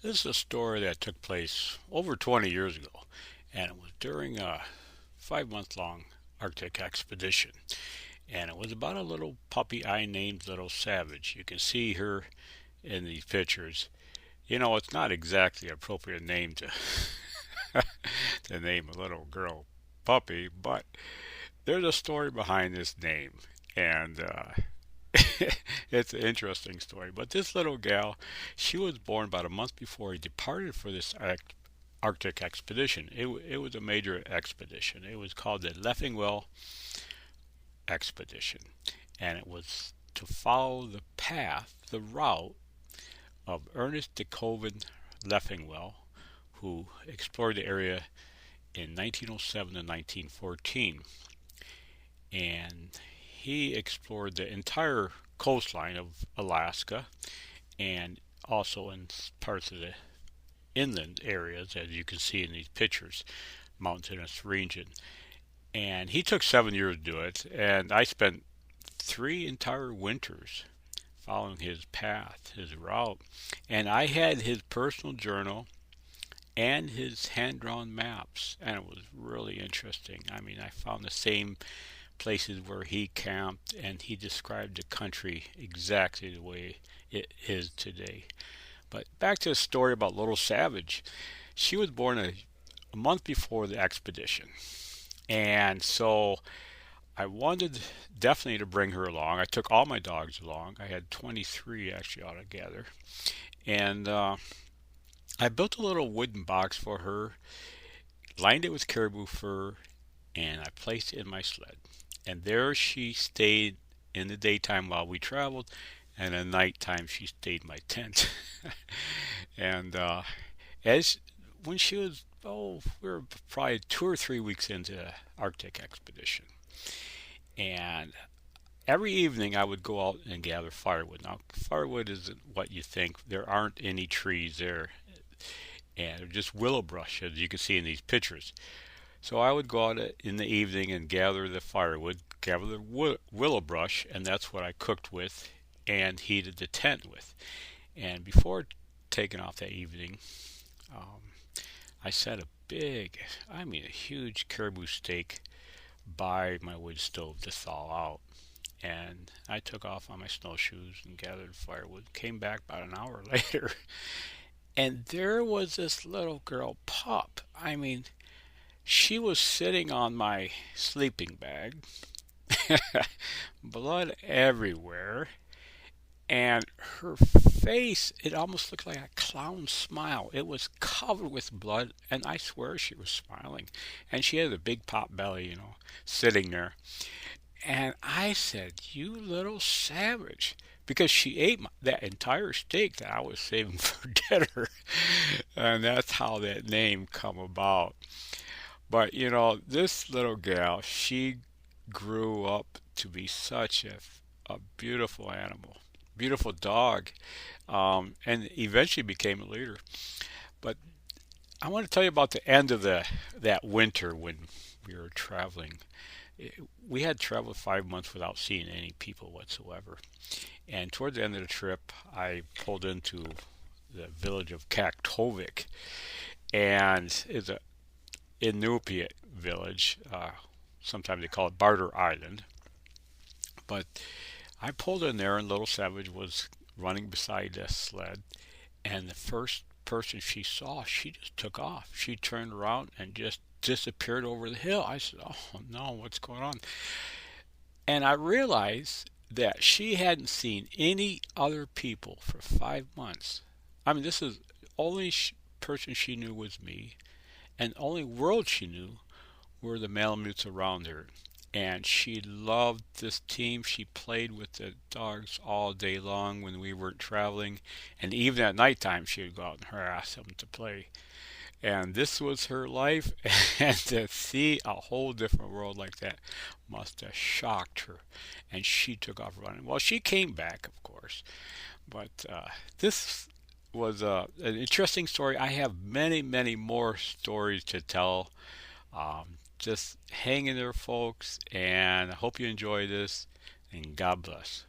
This is a story that took place over 20 years ago, and it was during a 5 month long Arctic expedition. And it was about a little puppy I named Little Savage. You can see her in these pictures. You know, it's not exactly an appropriate name to, to name a little girl puppy, but there's a story behind this name. And it's an interesting story. But this little gal, she was born about a month before he departed for this Arctic expedition. It was a major expedition. It was called the Leffingwell expedition, and it was to follow the path, the route of Ernest de Koven Leffingwell, who explored the area in 1907 to 1914. And he explored the entire coastline of Alaska and also in parts of the inland areas, as you can see in these pictures, mountainous region. And he took 7 years to do it, and I spent 3 entire winters following his path, his route. And I had his personal journal and his hand drawn maps, and it was really interesting. I mean, I found the same places where he camped, and he described the country exactly the way it is today. But back to the story about Little Savage. She was born a month before the expedition. And so I wanted definitely to bring her along. I took all my dogs along. I had 23 actually altogether. And I built a little wooden box for her, lined it with caribou fur, and I placed it in my sled. And there she stayed in the daytime while we traveled, and at nighttime she stayed in my tent. and as when she was, we were probably 2 or 3 weeks into the Arctic expedition, and every evening I would go out and gather firewood. Now, firewood isn't what you think. There aren't any trees there, and just willow brush, as you can see in these pictures. So I would go out in the evening and gather the firewood, gather the willow brush, and that's what I cooked with and heated the tent with. And before taking off that evening, um, I set a big, I mean a huge caribou steak by my wood stove to thaw out. And I took off on my snowshoes and gathered firewood. Came back about an hour later, and there was this little girl pup. I mean, she was sitting on my sleeping bag, blood everywhere, and her face, it almost looked like a clown smile. It was covered with blood, and I swear she was smiling. And she had a big pop belly, sitting there. And I said, "You little savage." Because she ate that entire steak that I was saving for dinner. And that's how that name come about. But this little gal, she grew up to be such a beautiful animal, beautiful dog, and eventually became a leader. But I want to tell you about the end of that winter when we were traveling. We had traveled 5 months without seeing any people whatsoever. And toward the end of the trip, I pulled into the village of Kaktovik, and it's a Inupiat village. Sometimes they call it Barter Island. But I pulled in there, and Little Savage was running beside the sled. And the first person she saw, she just took off. She turned around and just disappeared over the hill. I said, "Oh no, what's going on?" And I realized that she hadn't seen any other people for 5 months. I mean, this is only person she knew was me, and the only world she knew were the Malamutes around her. And she loved this team. She played with the dogs all day long when we weren't traveling. And even at nighttime, she would go out and harass them to play. And this was her life. And to see a whole different world like that must have shocked her. And she took off running. Well, she came back, of course. But this was an interesting story. I have many, many more stories to tell. Just hang in there, folks, and I hope you enjoy this, and God bless.